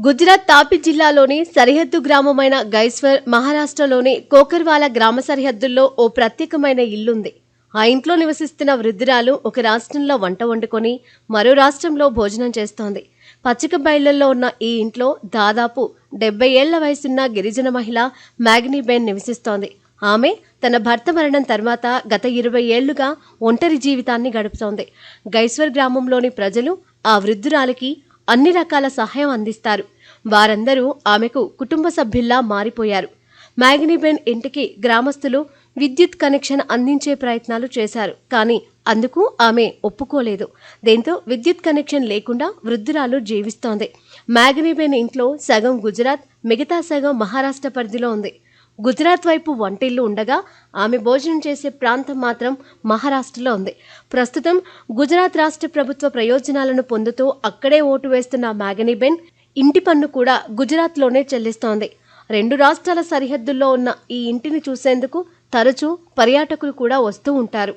గుజరాత్ తాపి జిల్లాలోని సరిహద్దు గ్రామమైన గైస్వర్, మహారాష్ట్రలోని కోకర్వాలా గ్రామ సరిహద్దుల్లో ఓ ప్రత్యేకమైన ఇల్లుంది. ఆ ఇంట్లో నివసిస్తున్న వృద్ధురాలు ఒక రాష్ట్రంలో వంట వండుకొని మరో రాష్ట్రంలో భోజనం చేస్తోంది. పచ్చిక బయళ్లలో ఉన్న ఈ ఇంట్లో దాదాపు 70 ఏళ్ల వయసున్న గిరిజన మహిళ మ్యాగ్నీబెన్ నివసిస్తోంది. ఆమె తన భర్త మరణం తర్వాత గత 20 ఏళ్లుగా ఒంటరి జీవితాన్ని గడుపుతోంది. గైస్వర్ గ్రామంలోని ప్రజలు ఆ వృద్ధురాలికి అన్ని రకాల సహాయం అందిస్తారు. వారందరూ ఆమెకు కుటుంబ సభ్యుల్లా మారిపోయారు. మ్యాగ్నీబెన్ ఇంటికి గ్రామస్తులు విద్యుత్ కనెక్షన్ అందించే ప్రయత్నాలు చేశారు. కానీ అందుకు ఆమె ఒప్పుకోలేదు. దీంతో విద్యుత్ కనెక్షన్ లేకుండా వృద్ధురాలు జీవిస్తోంది. మ్యాగ్నీబెన్ ఇంట్లో సగం గుజరాత్, మిగతా సగం మహారాష్ట్ర పరిధిలో ఉంది. గుజరాత్ వైపు వంటిల్లు ఉండగా ఆమె భోజనం చేసే ప్రాంతం మాత్రం మహారాష్ట్రలో ఉంది. ప్రస్తుతం గుజరాత్ రాష్ట్ర ప్రభుత్వ ప్రయోజనాలను పొందుతూ అక్కడే ఓటు వేస్తున్న మ్యాగ్నీబెన్ ఇంటి పన్ను కూడా గుజరాత్లోనే చెల్లిస్తోంది. 2 రాష్ట్రాల సరిహద్దుల్లో ఉన్న ఈ ఇంటిని చూసేందుకు తరచూ పర్యాటకులు కూడా వస్తూ ఉంటారు.